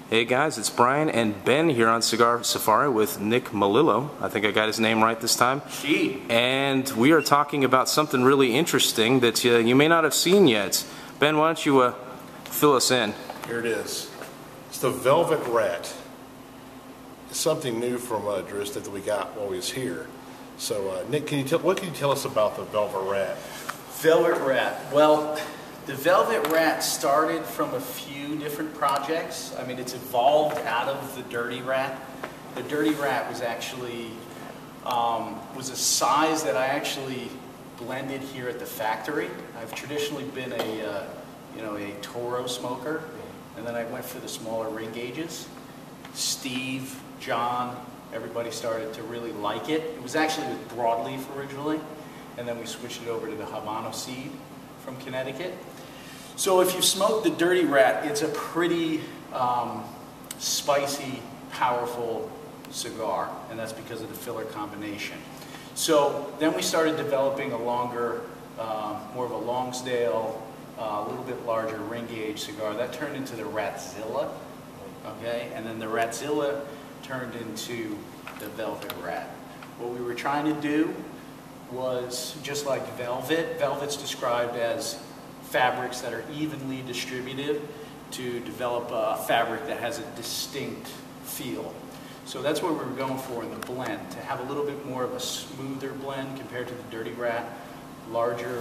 Hey guys, it's Brian and Ben here on Cigar Safari with Nick Melillo. I think I got his name right this time. Gee. And we are talking about something really interesting that you may not have seen yet. Ben, why don't you fill us in? Here it is. It's the Velvet Rat. It's something new from Drista that we got while we was here. So Nick, what can you tell us about the Velvet Rat? Velvet Rat. Well, the Velvet Rat started from a few different projects. I mean, it's evolved out of the Dirty Rat. The Dirty Rat was actually was a size that I actually blended here at the factory. I've traditionally been a Toro smoker, and then I went for the smaller ring gauges. Steve, John, everybody started to really like it. It was actually with broadleaf originally, and then we switched it over to the Habano seed from Connecticut. So if you smoke the Dirty Rat, it's a pretty spicy, powerful cigar, and that's because of the filler combination. So then we started developing a longer, more of a Longsdale, a little bit larger ring gauge cigar. That turned into the Ratzilla, okay? And then the Ratzilla turned into the Velvet Rat. What we were trying to do was, just like velvet, velvet's described as fabrics that are evenly distributed to develop a fabric that has a distinct feel. So that's what we were going for in the blend, to have a little bit more of a smoother blend compared to the Dirty Rat, larger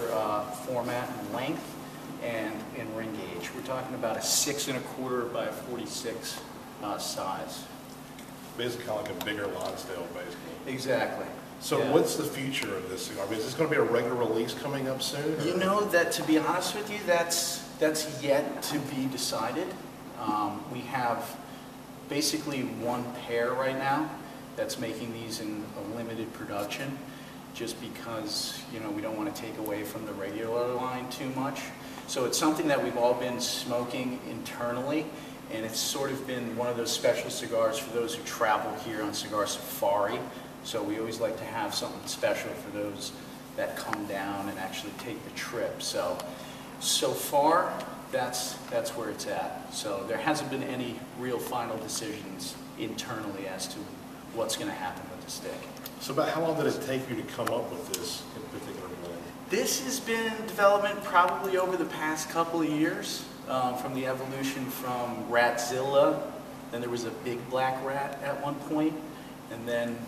format and length, and in ring gauge. We're talking about a 6 1/4 by 46 size. Basically kind of like a bigger Lonsdale, basically. Exactly. So yeah. What's the future of this cigar? I mean, is this going to be a regular release coming up soon? You know, that, to be honest with you, that's yet to be decided. We have basically one pair right now that's making these in a limited production, just because, you know, we don't want to take away from the regular line too much. So it's something that we've all been smoking internally, and it's sort of been one of those special cigars for those who travel here on Cigar Safari. So we always like to have something special for those that come down and actually take the trip. So far, that's where it's at. So there hasn't been any real final decisions internally as to what's going to happen with the stick. So about how long did it take you to come up with this in particular blend? This has been in development probably over the past couple of years, from the evolution from Ratzilla. Then there was a big black rat at one point, and then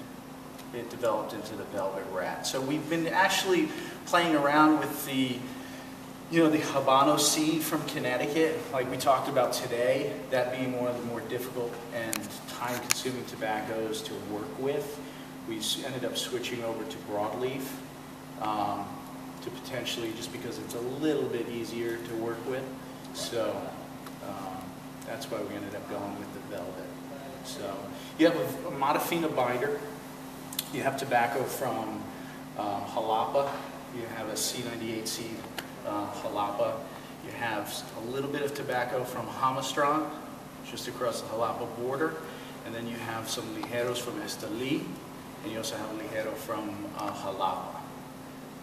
it developed into the Velvet Rat. So we've been actually playing around with the Habano seed from Connecticut, like we talked about today, that being one of the more difficult and time-consuming tobaccos to work with. We ended up switching over to broadleaf to potentially, just because it's a little bit easier to work with. So that's why we ended up going with the Velvet. So you have a Modafina binder. You have tobacco from Jalapa. You have a C98C Jalapa. You have a little bit of tobacco from Jamastran, just across the Jalapa border. And then you have some ligeros from Esteli, and you also have a ligero from Jalapa.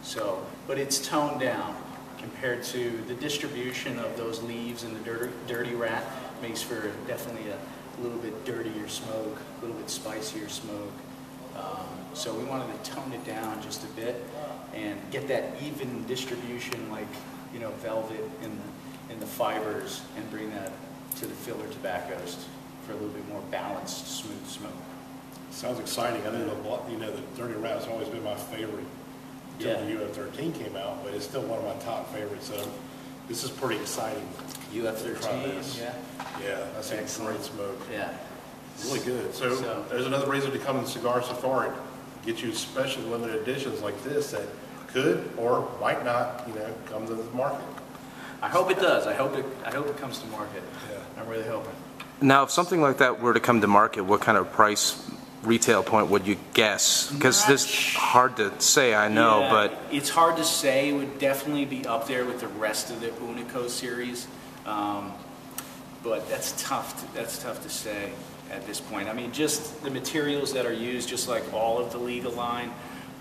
So, but it's toned down compared to the distribution of those leaves in the Dirty Rat. Makes for definitely a little bit dirtier smoke, a little bit spicier smoke. So we wanted to tone it down just a bit and get that even distribution, like, you know, velvet in the fibers, and bring that to the filler tobaccos for a little bit more balanced, smooth smoke. Sounds exciting. I know the Dirty Rat has always been my favorite until the UF13 came out, but it's still one of my top favorites. So this is pretty exciting. UF13, yeah. Yeah, that's a great smoke. Yeah. Really good. So there's another reason to come to Cigar Safari. Get you special limited editions like this that could or might not, you know, come to the market. I hope it does. I hope it comes to market. Yeah. I'm really hoping. Now, if something like that were to come to market, what kind of price retail point would you guess? Because this is hard to say, I know, yeah, but it's hard to say. It would definitely be up there with the rest of the Unico series, but that's tough to say at this point. I mean, just the materials that are used, just like all of the Liga line,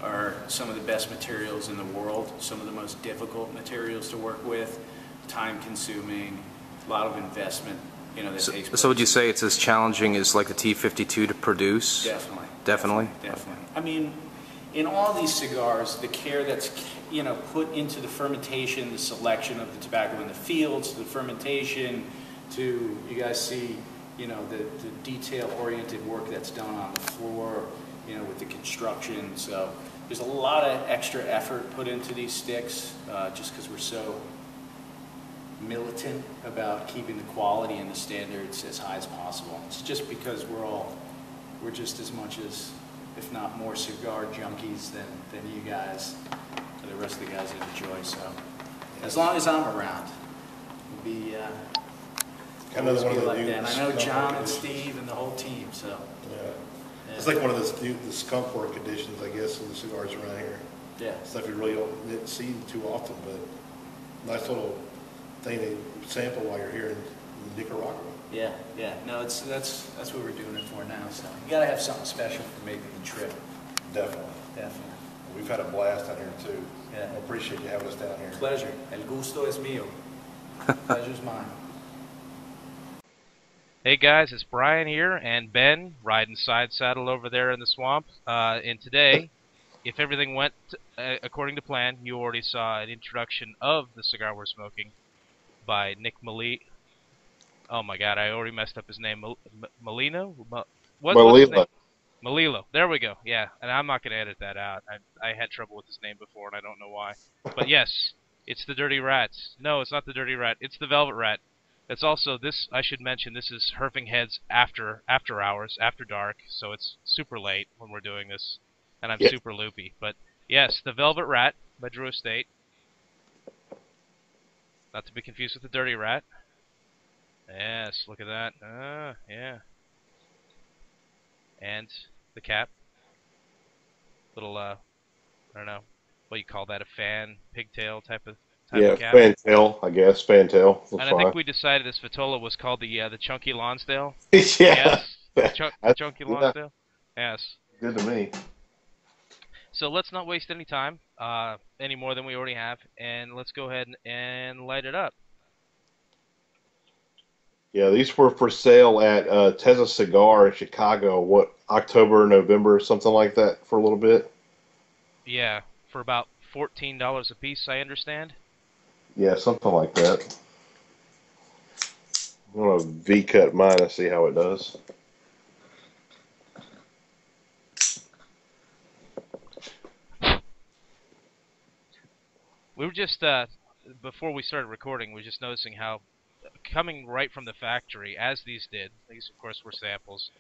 are some of the best materials in the world, some of the most difficult materials to work with, time-consuming, a lot of investment that takes place. So would you say it's as challenging as like the T52 to produce? Definitely. Definitely? Definitely. I mean, in all these cigars, the care that's, put into the fermentation, the selection of the tobacco in the fields, the fermentation, to, you guys see, the detail-oriented work that's done on the floor, with the construction. So there's a lot of extra effort put into these sticks, just because we're so militant about keeping the quality and the standards as high as possible. It's just because we're just as much as, if not more, cigar junkies than you guys, or the rest of the guys that enjoy. So as long as I'm around, it'll be Another one of the like new that. And I know skunk John and editions. Steve and the whole team. So Yeah. It's like one of the skunk work editions, I guess, of the cigars around here. yeah, Stuff you really didn't see too often, but nice little thing to sample while you're here in Nicaragua. yeah. No, that's what we're doing it for now. So you gotta have something special for making the trip. Definitely. Definitely. We've had a blast down here too. Yeah. I appreciate you having us down here. Pleasure. El gusto es mío. Pleasure's mine. Hey guys, it's Brian here, and Ben riding side saddle over there in the swamp. And today, if everything went according to plan, you already saw an introduction of the cigar we're smoking by Nick Lee. Oh my God, I already messed up his name. Molino? What's his name? Malilo. There we go. Yeah, and I'm not going to edit that out. I had trouble with his name before, and I don't know why. But yes, it's the Dirty Rats. No, it's not the Dirty Rat. It's the Velvet Rat. It's also this. I should mention this is Herfing Head's after hours, after dark, so it's super late when we're doing this, and I'm super loopy. But yes, the Velvet Rat by Drew Estate. Not to be confused with the Dirty Rat. Yes, look at that. Yeah. And the cap. Little, I don't know, what you call that, a fan, pigtail type of cap. fantail, I guess, fantail. And I think we decided this Vitola was called the Chunky Lonsdale. Yeah. Yes, the Chunky Yeah. Lonsdale. Yes. Good to me. So let's not waste any time, any more than we already have, and let's go ahead and light it up. Yeah, these were for sale at Teza Cigar in Chicago, October, November, something like that for a little bit? Yeah, for about $14 a piece, I understand. Yeah, something like that. I'm going to V-cut mine and see how it does. We were just, before we started recording, we were just noticing how, coming right from the factory, as these did, these of course were samples,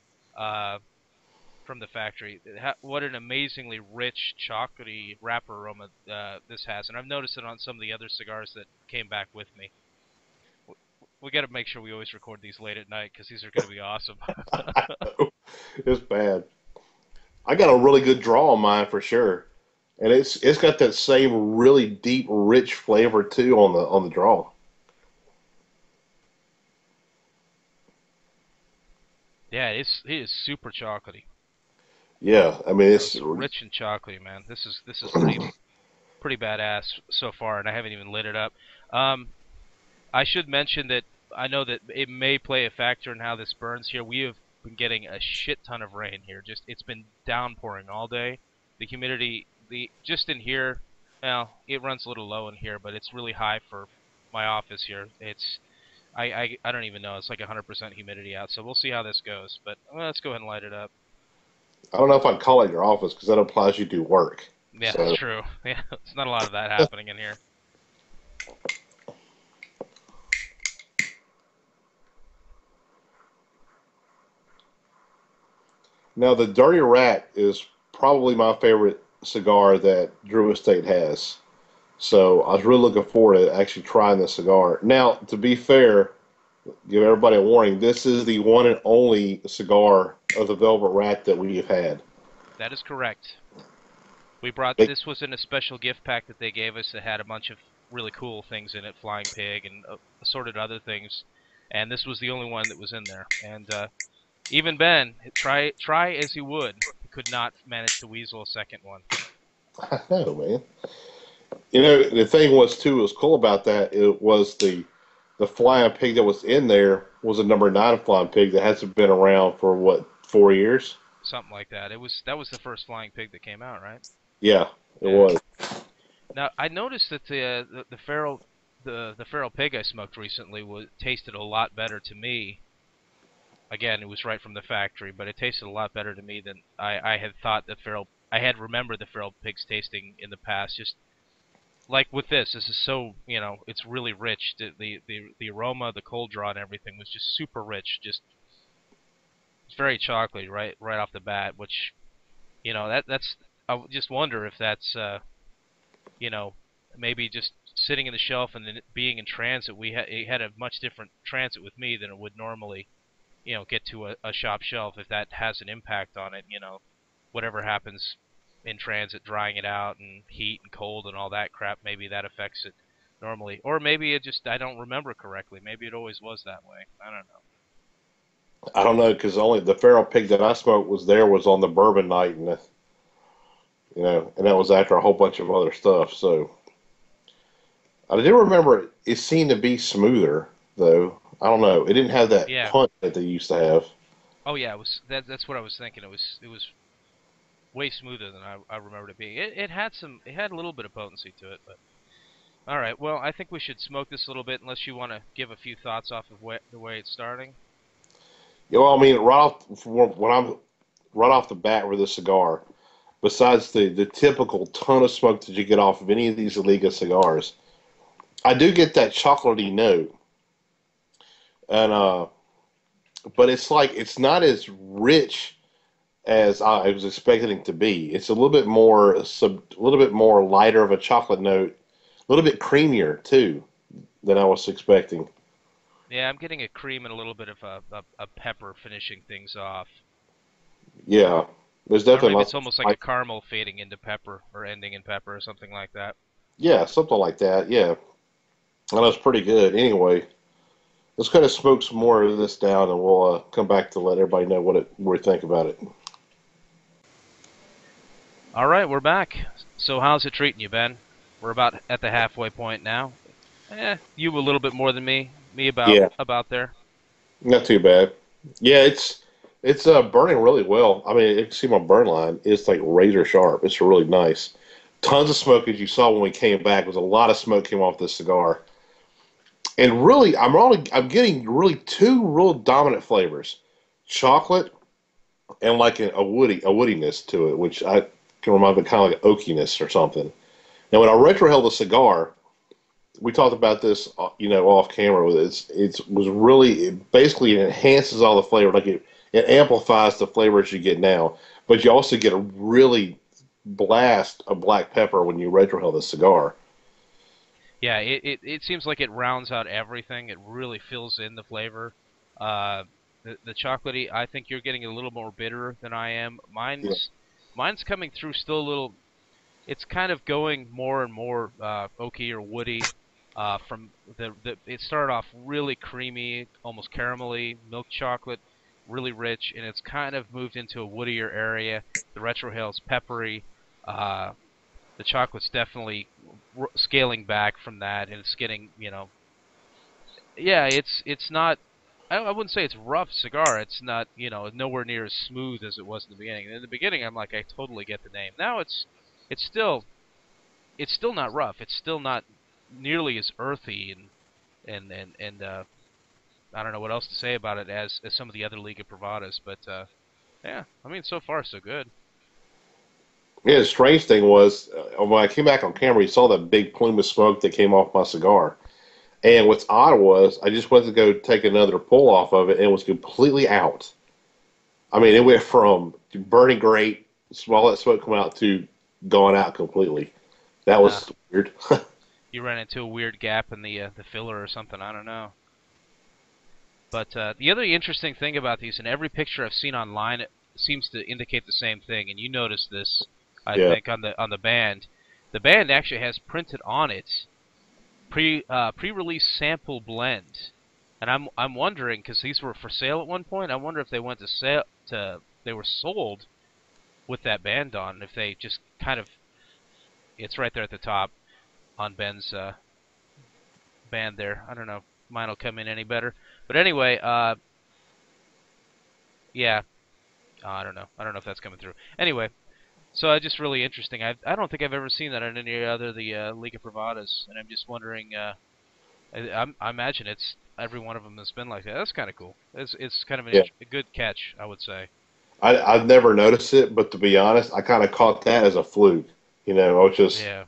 from the factory, what an amazingly rich, chocolatey wrapper aroma this has. And I've noticed it on some of the other cigars that came back with me. We got to make sure we always record these late at night, because these are going to be awesome. It's bad. I got a really good draw on mine for sure. And it's got that same really deep, rich flavor too on the draw. Yeah, it is super chocolatey. Yeah, I mean it's rich and chocolatey, man. This is pretty badass so far, and I haven't even lit it up. I should mention that I know that it may play a factor in how this burns here. We have been getting a shit ton of rain here. It's been downpouring all day. The humidity, just in here, well, it runs a little low in here, but it's really high for my office here. I don't even know. It's like 100% humidity out, so we'll see how this goes. But let's go ahead and light it up. I don't know if I'd call it your office because that implies you do work. Yeah, so. That's true. Yeah, there's not a lot of that happening in here. Now, the Dirty Rat is probably my favorite cigar that Drew Estate has. So I was really looking forward to actually trying this cigar. Now, to be fair, give everybody a warning, this is the one and only cigar of the Velvet Rat that we have had. That is correct. This was in a special gift pack that they gave us that had a bunch of really cool things in it, Flying Pig and assorted other things. And this was the only one that was in there. And even Ben, try as he would, he could not manage to weasel a second one. I know, man. You know, the thing was, too, what was cool about that, it was the the flying pig that was in there was a number 9 flying pig that hasn't been around for what, 4 years? Something like that. That was the first flying pig that came out, right? Yeah, it Yeah. was. Now I noticed that the feral the feral pig I smoked recently tasted a lot better to me. Again, it was right from the factory, but it tasted a lot better to me than I had thought I had remembered the feral pigs tasting in the past. Just like with this is so, it's really rich. The aroma, the cold draw, and everything was just super rich. Just it's very chocolatey right off the bat, which that's I just wonder if that's you know, maybe just sitting in the shelf and then being in transit, it had a much different transit with me than it would normally, get to a shop shelf. If that has an impact on it, whatever happens in transit, drying it out and heat and cold and all that crap, maybe that affects it normally. Or maybe I don't remember correctly. Maybe it always was that way. I don't know. I don't know because only the feral pig that I smoked was on the bourbon night, and and that was after a whole bunch of other stuff. So I do remember it seemed to be smoother though. I don't know. It didn't have that Yeah. punch that they used to have. Oh yeah, that's what I was thinking. It was way smoother than I remembered it being. It had a little bit of potency to it, but all right. Well, I think we should smoke this a little bit, unless you want to give a few thoughts off of the way it's starting. Yeah, well, I mean, right off the bat with a cigar, besides the typical ton of smoke that you get off of any of these Liga cigars, I do get that chocolatey note, and but it's not as rich as I was expecting it to be. It's a little bit more lighter of a chocolate note, a little bit creamier too than I was expecting. Yeah, I'm getting a cream and a little bit of a pepper finishing things off. Yeah, there's Or definitely maybe lots it's almost of, like a caramel fading into pepper or ending in pepper or something like that. yeah, something like that. Yeah, and that's pretty good. Anyway, let's kind of smoke some more of this down, and we'll come back to let everybody know what we think about it. All right, we're back. So how's it treating you, Ben? We're about at the halfway point now. You a little bit more than me. Me Yeah, about there. not too bad. Yeah, it's burning really well. I mean, you can see my burn line. It's like razor sharp. It's really nice. Tons of smoke, as you saw when we came back. Was a lot of smoke came off this cigar, and really, I'm getting really two real dominant flavors: chocolate and like a woodiness to it, which I can remind me kind of like oakiness or something. Now, when I retrohaled the cigar, we talked about this, off camera. With it was really basically it enhances all the flavor, like it amplifies the flavors you get now, but you also get a really blast of black pepper when you retrohale the cigar. Yeah, it seems like it rounds out everything. It really fills in the flavor. Uh, the chocolatey, I think you're getting a little more bitter than I am. Yeah, Mine's coming through still a little. It's kind of going more and more oaky or woody. From it started off really creamy, almost caramelly, milk chocolate, really rich, and it's kind of moved into a woodier area. The retrohale's peppery. Uh, the chocolate's definitely scaling back from that, and it's getting, yeah, it's not. I wouldn't say it's rough cigar. It's not, nowhere near as smooth as it was in the beginning. In the beginning, I'm like, I totally get the name. Now it's still it's still not rough. It's still not nearly as earthy and I don't know what else to say about it as some of the other Liga Privadas. But yeah, I mean, so far so good. yeah. The strange thing was when I came back on camera, you saw that big plume of smoke that came off my cigar. And what's odd was I just went to go take another pull off of it, and it was completely out. I mean, it went from burning great, all that smoke come out to gone out completely. That Uh, was weird. you ran into a weird gap in the filler or something. I don't know. But the other interesting thing about these, and every picture I've seen online, it seems to indicate the same thing. And you noticed this, I Yeah. think, on the band. The band actually has printed on it pre-release sample blend, and I'm wondering, because these were for sale at one point. I wonder if they went to sale they were sold with that band on. If they just kind of, it's right there at the top on Ben's band there. I don't know. mine will come in any better. But anyway, yeah, I don't know. I don't know if that's coming through. Anyway, so just really interesting. I don't think I've ever seen that on any other of the Liga Privadas, and I'm just wondering. I imagine it's every one of them has been like that. That's kind of cool. It's kind of Yeah. a good catch, I would say. I've never noticed it, but to be honest, I kind of caught that as a fluke. I was just Yeah.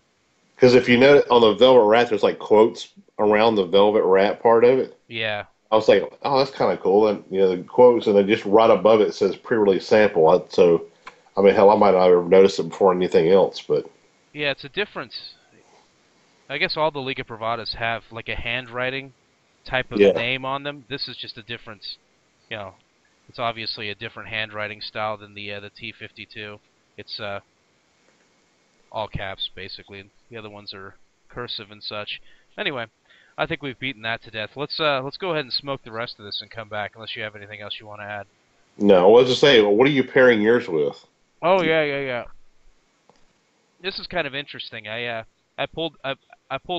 because if you know on the Velvet Rat, there's like quotes around the Velvet Rat part of it. Yeah. I was like, oh, that's kind of cool. And the quotes, and then just right above it says pre-release sample. So, I mean, hell, I might not have noticed it before anything else, but Yeah, it's a difference. I guess all the Liga Privadas have like a handwriting type of yeah, name on them. This is just a difference. You know, it's obviously a different handwriting style than the T52. It's all caps basically. The other ones are cursive and such. Anyway, I think we've beaten that to death. Let's go ahead and smoke the rest of this and come back unless you have anything else you want to add. no. Let's just say, what are you pairing yours with? Oh yeah. This is kind of interesting. I pulled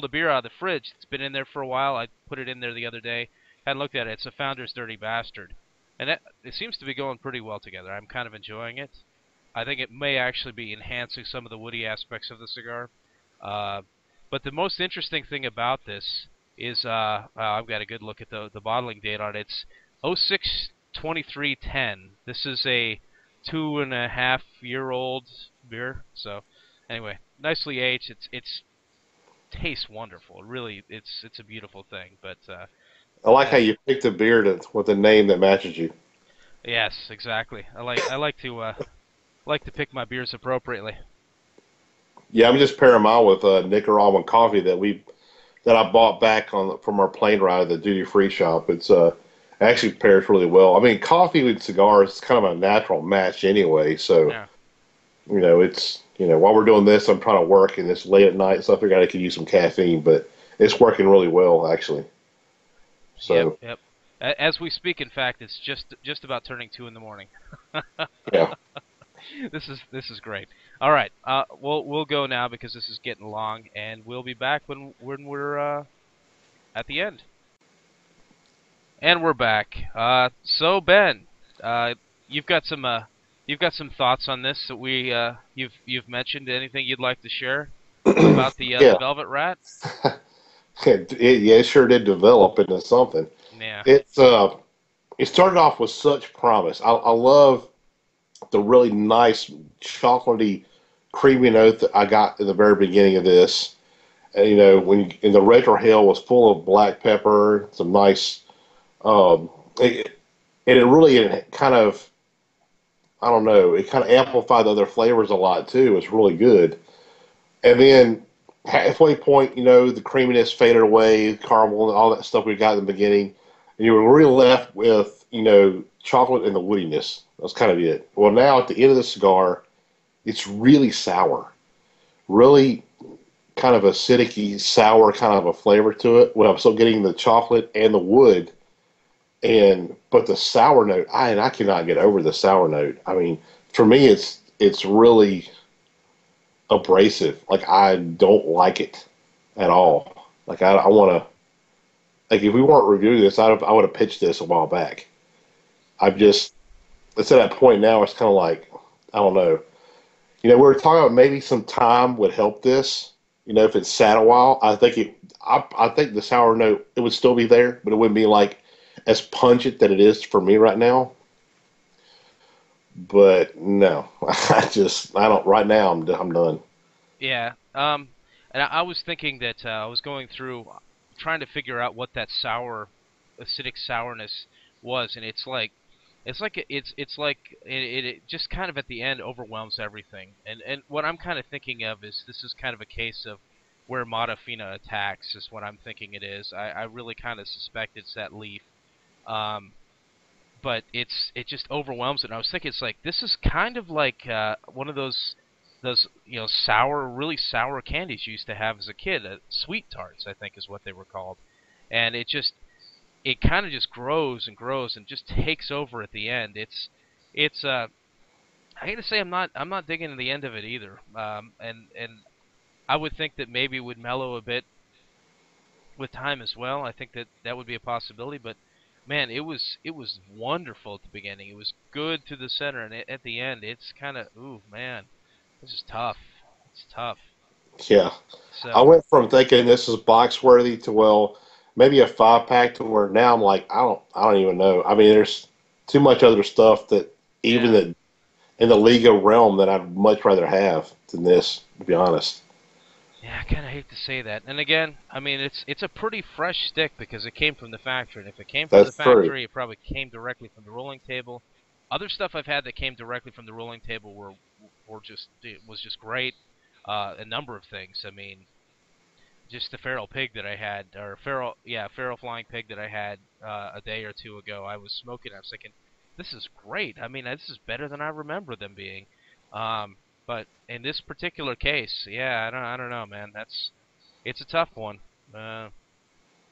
a beer out of the fridge. It's been in there for a while. I put it in there the other day. Hadn't looked at it. It's a Founder's Dirty Bastard, and it seems to be going pretty well together. I'm kind of enjoying it. I think it may actually be enhancing some of the woody aspects of the cigar. But the most interesting thing about this is I've got a good look at the bottling date on it. It's 06/23/10. This is a 2.5-year-old beer. So anyway, nicely aged. It's tastes wonderful. Really, it's a beautiful thing. But I like how you picked a beer with a name that matches you. yes, exactly. I like to pick my beers appropriately. Yeah, I'm just pairing mine with Nicaraguan coffee that I bought back from our plane ride at the duty free shop. It's actually pairs really well. I mean, coffee with cigars is kind of a natural match anyway. So Yeah. it's while we're doing this, I'm trying to work and it's late at night, so I figured I could use some caffeine, but it's working really well actually. So Yep. As we speak, in fact, it's just about turning 2 in the morning. yeah, This is great. All right, we'll go now because this is getting long, and we'll be back when we're at the end. And we're back. So Ben, you've got some thoughts on this that you've mentioned. Anything you'd like to share about the yeah, Velvet Rat? it sure did develop into something. Yeah. It started off with such promise. I love the really nice chocolatey, creamy note that I got in the very beginning of this. And, and the retrohale was full of black pepper, some nice, um, it, and it really kind of, I don't know, it kind of amplified the other flavors a lot too. It's really good. And then halfway point, the creaminess faded away, caramel and all that stuff we got in the beginning, and you were really left with, chocolate and the woodiness. That's kind of it. Well, now at the end of the cigar, it's really sour, really kind of acidic sour kind of a flavor to it. Well, I'm still getting the chocolate and the wood, but the sour note, I cannot get over the sour note. I mean, for me, it's really abrasive. Like I don't like it at all. Like I want to. Like if we weren't reviewing this, I would have pitched this a while back. It's at that point now. It's kind of like I don't know. We were talking about maybe some time would help this. If it sat a while, I think the sour note it would still be there, but it wouldn't be like as pungent that it is for me right now. But no, I don't. Right now, I'm done. Yeah. And I was thinking that I was going through trying to figure out what that acidic sourness was, and it just kind of at the end overwhelms everything. And what I'm kind of thinking of is this is kind of a case of where Modafina attacks is what I'm thinking it is. I really kind of suspect it's that leaf. But it just overwhelms it. And I was thinking it's like this is kind of like one of those really sour candies you used to have as a kid. Sweet tarts, I think, is what they were called. And it kind of just grows and grows and just takes over at the end. I hate to say I'm not digging to the end of it either. And I would think that maybe it would mellow a bit with time as well. I think that that would be a possibility. But man, it was wonderful at the beginning. It was good to the center, and at the end, it's kind of ooh man, this is tough. It's tough. Yeah. I So went from thinking this is box worthy to, well, maybe a 5 pack, to where now I'm like, I don't even know. I mean, there's too much other stuff that even yeah. that in the Liga realm that I'd much rather have than this, to be honest. Yeah, I kind of hate to say that. And again, I mean, it's a pretty fresh stick because it came from the factory. And if it came from the That's true. factory, it probably came directly from the rolling table. Other stuff I've had that came directly from the rolling table were just it was just great. A number of things. I mean, just the feral pig that I had, or feral flying pig that I had a day or two ago. I was smoking. I was thinking, this is great. I mean, this is better than I remember them being. Um, but in this particular case, yeah, I don't know, man. It's a tough one. Uh,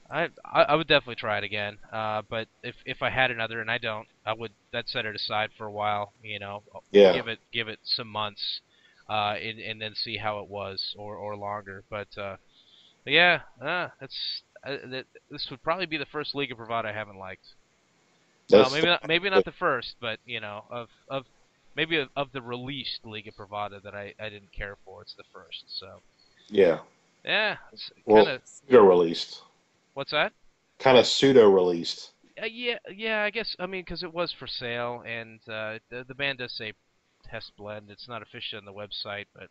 I would definitely try it again. But if I had another, and I don't, I'd set it aside for a while. You know, Yeah. give it some months, and then see how it was, or longer. But yeah, this would probably be the first Liga Privada I haven't liked. Well, That's maybe not the first, but you know, of maybe of the released Liga Privada that I didn't care for. It's the first. So yeah. yeah, it's kind Well, of pseudo released. what's that? Kind of pseudo released. Yeah. I guess I mean because it was for sale, and the band does say test blend. It's not official on the website, but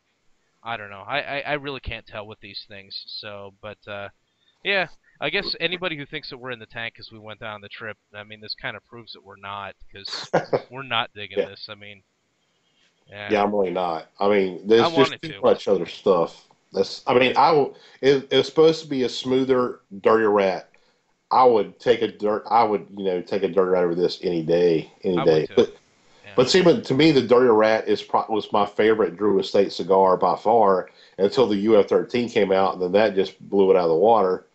I don't know. I really can't tell with these things. So, but yeah, I guess anybody who thinks that we're in the tank because we went down the trip, I mean, this kind of proves that we're not, because we're not digging Yeah. this. I mean, yeah, Yeah, I'm really not. I mean, I there's just wanted too to. much other stuff. That's. I mean, I will. It's supposed to be a smoother, dirtier rat. I would take a dirt. I would, take a dirty rat over this any day, any I would day. too. But Yeah. see, but to me, the dirty rat was my favorite Drew Estate cigar by far until the UF13 came out, and then that just blew it out of the water.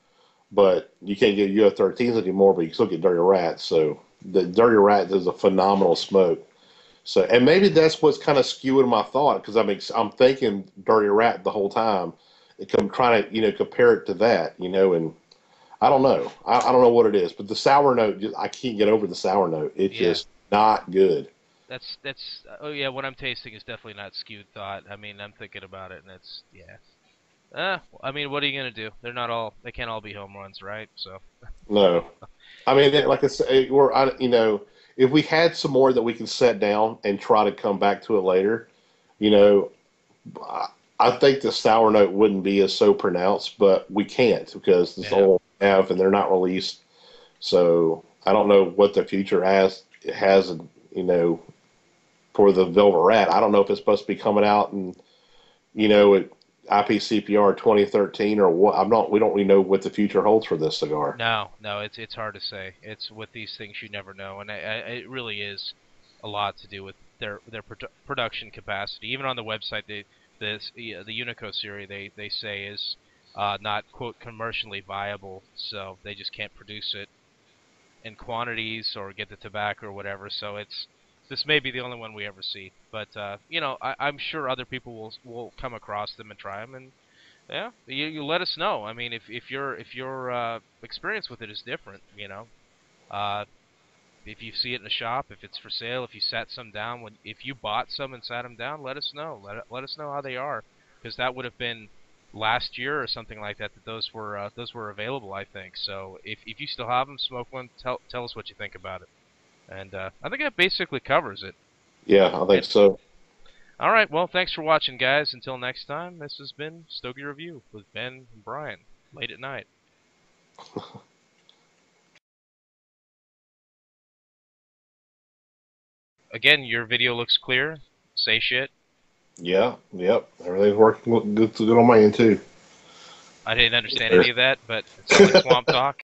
But you can't get UF13s anymore, but you can still get dirty rats. So the dirty rat is a phenomenal smoke. So, and maybe that's what's kind of skewing my thought, because I'm thinking Dirty Rat the whole time. I'm trying to compare it to that, and I don't know. I don't know what it is, but the sour note, I can't get over the sour note. It's Yeah. just not good. That's oh yeah, what I'm tasting is definitely not skewed thought. I mean, I'm thinking about it, and it's yeah. I mean, what are you gonna do? They can't all be home runs, right? So No, I mean, like I say, if we had some more that we can set down and try to come back to it later, you know, I I think the sour note wouldn't be as so pronounced, but we can't because this yeah, all have and they're not released. So I don't know what the future has, you know, for the Velvet Rat. I don't know if it's supposed to be coming out and at IPCPR 2013 or what. I'm not. We don't really know what the future holds for this cigar. no, it's hard to say. It's with these things you never know, and it really is a lot to do with their production capacity. Even on the website, the Unico Serie they say is not quote commercially viable, so they just can't produce it in quantities or get the tobacco or whatever. So this may be the only one we ever see. But I'm sure other people will come across them and try them, and yeah, you let us know. I mean, if your experience with it is different, uh, if you see it in a shop, if it's for sale, if you sat some down, if you bought some and sat them down, let us know. Let us know how they are, because that would have been last year or something like that those were available, I think. So if you still have them, smoke one. Tell us what you think about it. And I think that basically covers it. Yeah, I think And so. all right, well, thanks for watching, guys. Until next time, this has been Stogie Review with Ben and Brian, late at night. Again, your video looks clear. Say shit. Yeah, yep. Everything's working good on my end too. I didn't understand any of that, but it sounded like swamp talk.